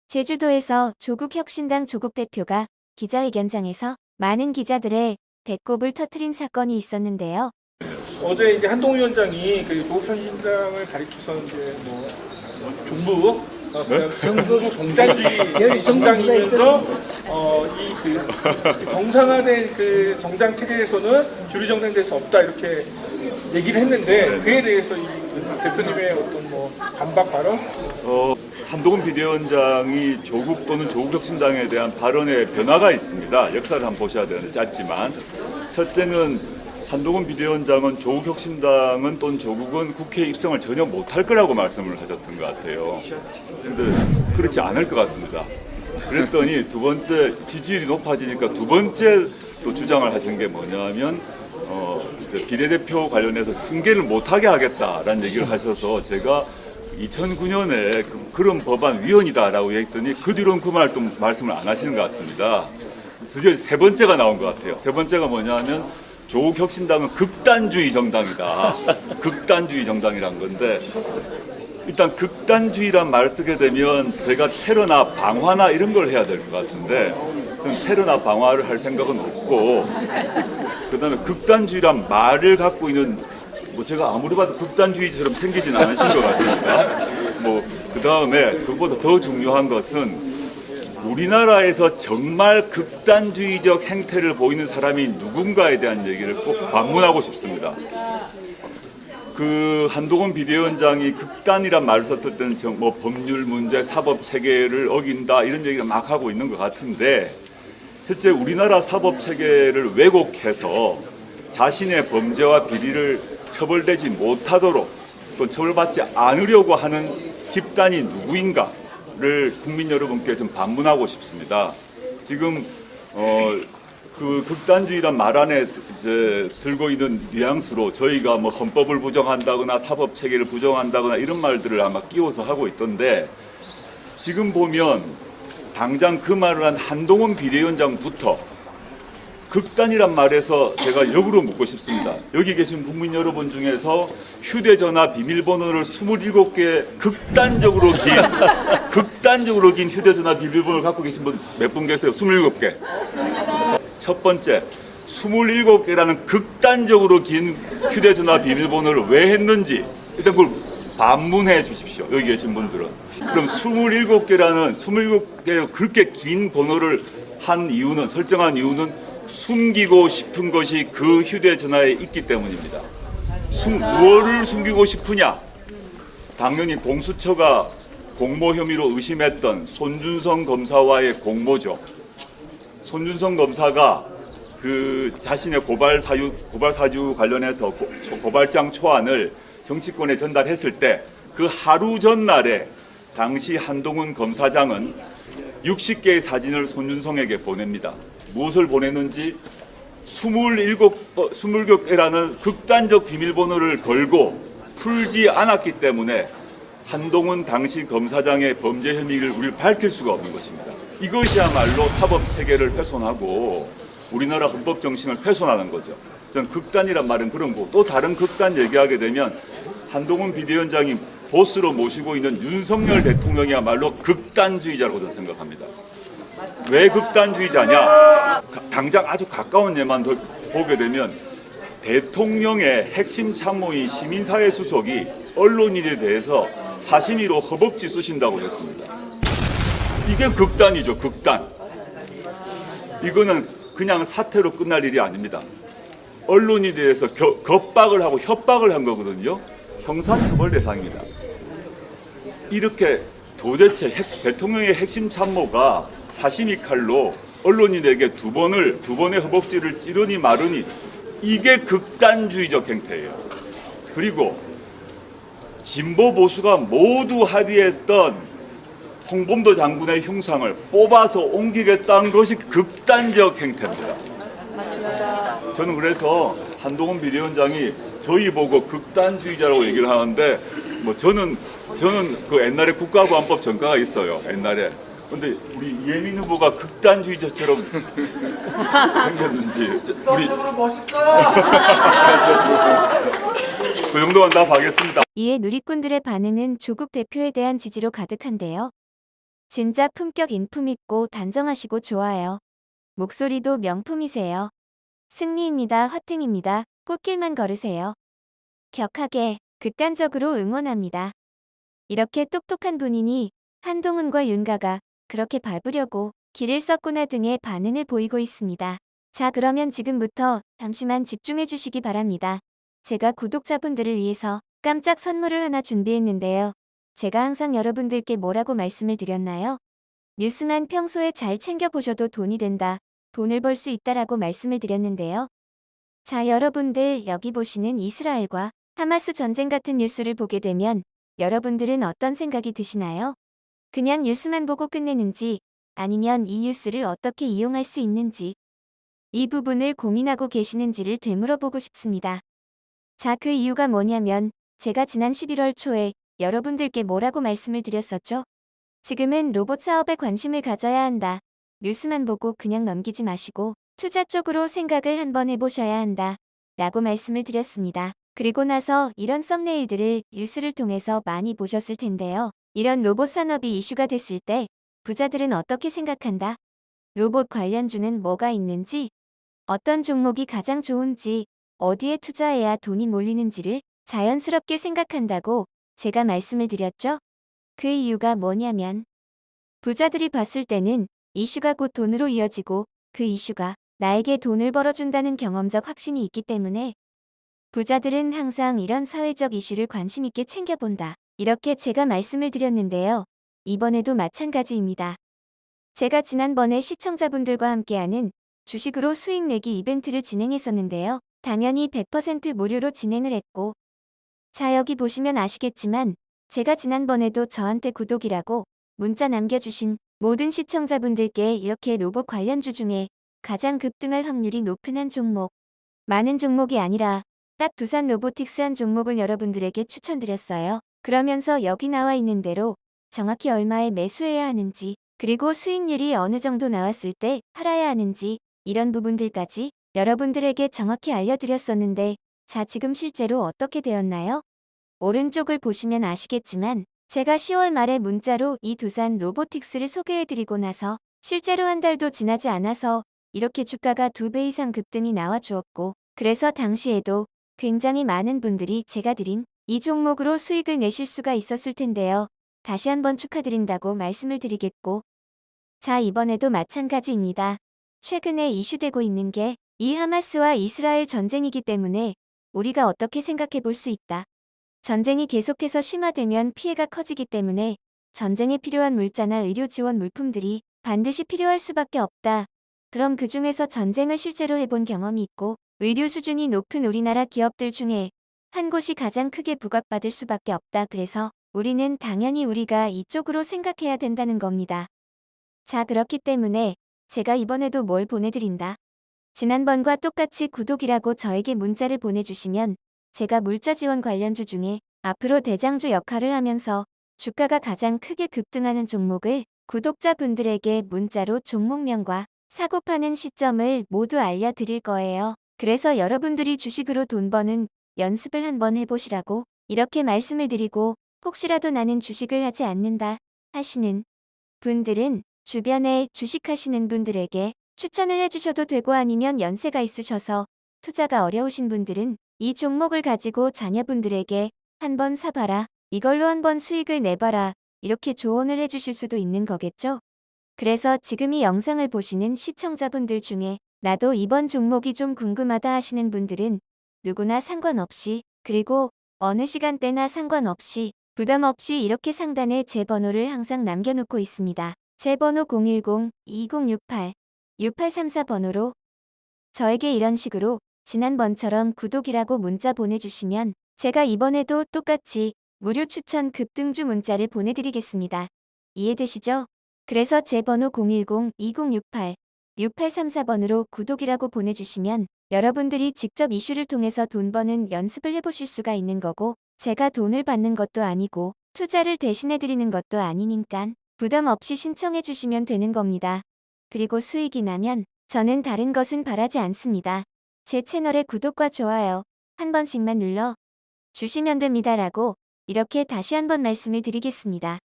제주도에서 조국혁신당 조국 대표가 기자회견장에서 많은 기자들의 배꼽을 터뜨린 사건이 있었는데요. 어제 이제 한동훈 위원장이 그 조국혁신당을 가리켜서 이제 뭐 종북, 정부 종단주의 정당이면서 이 그 정상화된 그 정당 체계에서는 주류 정당 될 수 없다 이렇게 얘기를 했는데 그에 대해서 이 대표님의 어떤 뭐 반박 발언? 한동훈 비대위원장이 조국 또는 조국혁신당에 대한 발언에 변화가 있습니다. 역사를 한번 보셔야 되는데 짧지만 첫째는 한동훈 비대위원장은 조국혁신당은 또는 조국은 국회에 입성을 전혀 못할 거라고 말씀을 하셨던 것 같아요. 그런데 그렇지 않을 것 같습니다. 그랬더니 두 번째 지지율이 높아지니까 두 번째 또 주장을 하신 게 뭐냐면 비례대표 관련해서 승계를 못하게 하겠다라는 얘기를 하셔서 제가 2009년에 그런 법안 위헌이다라고 얘기했더니 그 뒤로는 그 말 또 말씀을 안 하시는 것 같습니다. 드디어 세 번째가 나온 것 같아요. 세 번째가 뭐냐면 조국혁신당은 극단주의 정당이다. 극단주의 정당이란 건데 일단 극단주의란 말 쓰게 되면 제가 테러나 방화나 이런 걸 해야 될 것 같은데 저는 테러나 방화를 할 생각은 없고 그다음에 극단주의란 말을 갖고 있는 뭐 제가 아무리 봐도 극단주의처럼 생기진 않으신 것 같습니다. 뭐 그다음에 그보다 더 중요한 것은 우리나라에서 정말 극단주의적 행태를 보이는 사람이 누군가에 대한 얘기를 꼭 반문하고 싶습니다. 그 한동훈 비대위원장이 극단이란 말을 썼을 때는 뭐 법률 문제, 사법 체계를 어긴다 이런 얘기를 막 하고 있는 것 같은데 실제 우리나라 사법 체계를 왜곡해서 자신의 범죄와 비리를 처벌되지 못하도록 또 처벌받지 않으려고 하는 집단이 누구인가를 국민 여러분께 좀 반문하고 싶습니다. 지금 그 극단주의란 말 안에 이제 들고 있는 뉘앙스로 저희가 뭐 헌법을 부정한다거나 사법 체계를 부정한다거나 이런 말들을 아마 끼워서 하고 있던데 지금 보면 당장 그 말을 한 한동훈 비대위원장부터 극단이란 말에서 제가 역으로 묻고 싶습니다. 여기 계신 국민 여러분 중에서 휴대전화 비밀번호를 27개 극단적으로 긴 휴대전화 비밀번호를 갖고 계신 분 몇 분 계세요? 27개. 없습니다. 첫 번째, 27개라는 극단적으로 긴 휴대전화 비밀번호를 왜 했는지 일단 그걸 반문해 주십시오. 여기 계신 분들은. 그럼 27개 그렇게 긴 번호를 한 이유는 설정한 이유는 숨기고 싶은 것이 그 휴대전화에 있기 때문입니다. 무엇을 숨기고 싶으냐? 당연히 공수처가 공모 혐의로 의심했던 손준성 검사와의 공모죠. 손준성 검사가 그 자신의 고발 사주 관련해서 고발장 초안을 정치권에 전달했을 때 그 하루 전날에 당시 한동훈 검사장은 60개의 사진을 손준성에게 보냅니다. 무엇을 보냈는지 27개라는 극단적 비밀번호를 걸고 풀지 않았기 때문에 한동훈 당시 검사장의 범죄 혐의를 우리를 밝힐 수가 없는 것입니다. 이것이야말로 사법 체계를 훼손하고 우리나라 헌법 정신을 훼손하는 거죠. 저는 극단이란 말은 그런 거고 또 다른 극단 얘기하게 되면 한동훈 비대위원장이 보스로 모시고 있는 윤석열 대통령이야말로 극단주의자라고 저는 생각합니다. 왜 극단주의자냐? 당장 아주 가까운 예만 보게 되면 대통령의 핵심 참모인 시민사회 수석이 언론인에 대해서 사심위로 허벅지 쑤신다고 했습니다. 이게 극단이죠, 극단. 이거는 그냥 사태로 끝날 일이 아닙니다. 언론인에 대해서 겁박을 하고 협박을 한 거거든요. 형사처벌 대상입니다. 이렇게 도대체 대통령의 핵심 참모가 사심이 칼로 언론인에게 두 번의 허벅지를 찌르니 마르니 이게 극단주의적 행태예요. 그리고 진보 보수가 모두 합의했던 홍범도 장군의 흉상을 뽑아서 옮기겠다는 것이 극단적 행태입니다. 저는 그래서 한동훈 비대위원장이 저희 보고 극단주의자라고 얘기를 하는데 뭐 저는 그 옛날에 국가보안법 전과가 있어요. 옛날에. 근데 우리 이혜민 후보가 극단주의자처럼 생겼는지 우리 멋있다. 그 정도만 다 봐겠습니다. 이에 누리꾼들의 반응은 조국 대표에 대한 지지로 가득한데요. 진짜 품격 인품 있고 단정하시고 좋아요. 목소리도 명품이세요. 승리입니다. 화팅입니다. 꽃길만 걸으세요. 격하게, 극단적으로 응원합니다. 이렇게 똑똑한 분이니 한동훈과 윤가가 그렇게 밟으려고 길을 썼구나 등의 반응을 보이고 있습니다. 자, 그러면 지금부터 잠시만 집중해 주시기 바랍니다. 제가 구독자분들을 위해서 깜짝 선물을 하나 준비했는데요. 제가 항상 여러분들께 뭐라고 말씀을 드렸나요? 뉴스만 평소에 잘 챙겨보셔도 돈이 된다. 돈을 벌 수 있다라고 말씀을 드렸는데요. 자, 여러분들 여기 보시는 이스라엘과 하마스 전쟁 같은 뉴스를 보게 되면 여러분들은 어떤 생각이 드시나요? 그냥 뉴스만 보고 끝내는지 아니면 이 뉴스를 어떻게 이용할 수 있는지 이 부분을 고민하고 계시는지를 되물어보고 싶습니다. 자, 그 이유가 뭐냐면 제가 지난 11월 초에 여러분들께 뭐라고 말씀을 드렸었죠? 지금은 로봇 사업에 관심을 가져야 한다. 뉴스만 보고 그냥 넘기지 마시고 투자 쪽으로 생각을 한번 해보셔야 한다. 라고 말씀을 드렸습니다. 그리고 나서 이런 썸네일들을 뉴스를 통해서 많이 보셨을 텐데요. 이런 로봇 산업이 이슈가 됐을 때 부자들은 어떻게 생각한다? 로봇 관련주는 뭐가 있는지, 어떤 종목이 가장 좋은지, 어디에 투자해야 돈이 몰리는지를 자연스럽게 생각한다고 제가 말씀을 드렸죠. 그 이유가 뭐냐면 부자들이 봤을 때는 이슈가 곧 돈으로 이어지고 그 이슈가 나에게 돈을 벌어준다는 경험적 확신이 있기 때문에 부자들은 항상 이런 사회적 이슈를 관심 있게 챙겨본다. 이렇게 제가 말씀을 드렸는데요. 이번에도 마찬가지입니다. 제가 지난번에 시청자분들과 함께하는 주식으로 수익 내기 이벤트를 진행했었는데요. 당연히 100% 무료로 진행을 했고, 자, 여기 보시면 아시겠지만 제가 지난번에도 저한테 구독이라고 문자 남겨주신 모든 시청자분들께 이렇게 로봇 관련주 중에 가장 급등할 확률이 높은 한 종목, 많은 종목이 아니라 딱 두산 로보틱스 한 종목을 여러분들에게 추천드렸어요. 그러면서 여기 나와 있는 대로 정확히 얼마에 매수해야 하는지, 그리고 수익률이 어느 정도 나왔을 때 팔아야 하는지 이런 부분들까지 여러분들에게 정확히 알려드렸었는데, 자, 지금 실제로 어떻게 되었나요? 오른쪽을 보시면 아시겠지만 제가 10월 말에 문자로 이 두산 로보틱스를 소개해드리고 나서 실제로 한 달도 지나지 않아서 이렇게 주가가 2배 이상 급등이 나와 주었고, 그래서 당시에도 굉장히 많은 분들이 제가 드린 이 종목으로 수익을 내실 수가 있었을 텐데요. 다시 한번 축하드린다고 말씀을 드리겠고, 자, 이번에도 마찬가지입니다. 최근에 이슈되고 있는 게 이 하마스와 이스라엘 전쟁이기 때문에 우리가 어떻게 생각해 볼 수 있다. 전쟁이 계속해서 심화되면 피해가 커지기 때문에 전쟁에 필요한 물자나 의료 지원 물품들이 반드시 필요할 수밖에 없다. 그럼 그 중에서 전쟁을 실제로 해본 경험이 있고 의료 수준이 높은 우리나라 기업들 중에 한 곳이 가장 크게 부각받을 수밖에 없다. 그래서 우리는 당연히 우리가 이쪽으로 생각해야 된다는 겁니다. 자, 그렇기 때문에 제가 이번에도 뭘 보내드린다. 지난번과 똑같이 구독이라고 저에게 문자를 보내주시면 제가 물자 지원 관련주 중에 앞으로 대장주 역할을 하면서 주가가 가장 크게 급등하는 종목을 구독자분들에게 문자로 종목명과 사고 파는 시점을 모두 알려드릴 거예요. 그래서 여러분들이 주식으로 돈 버는 연습을 한번 해보시라고 이렇게 말씀을 드리고, 혹시라도 나는 주식을 하지 않는다 하시는 분들은 주변에 주식하시는 분들에게 추천을 해주셔도 되고, 아니면 연세가 있으셔서 투자가 어려우신 분들은 이 종목을 가지고 자녀분들에게 한번 사봐라, 이걸로 한번 수익을 내봐라, 이렇게 조언을 해주실 수도 있는 거겠죠. 그래서 지금 이 영상을 보시는 시청자분들 중에 나도 이번 종목이 좀 궁금하다 하시는 분들은 누구나 상관없이, 그리고 어느 시간대나 상관없이 부담 없이 이렇게 상단에 제 번호를 항상 남겨놓고 있습니다. 제 번호 010-2068-6834번호로 저에게 이런 식으로 지난번처럼 구독이라고 문자 보내주시면 제가 이번에도 똑같이 무료 추천 급등주 문자를 보내드리겠습니다. 이해되시죠? 그래서 제 번호 010-2068-6834번으로 구독이라고 보내주시면 여러분들이 직접 이슈를 통해서 돈 버는 연습을 해보실 수가 있는 거고, 제가 돈을 받는 것도 아니고 투자를 대신해드리는 것도 아니니까 부담 없이 신청해 주시면 되는 겁니다. 그리고 수익이 나면 저는 다른 것은 바라지 않습니다. 제 채널의 구독과 좋아요 한 번씩만 눌러 주시면 됩니다라고 이렇게 다시 한번 말씀을 드리겠습니다.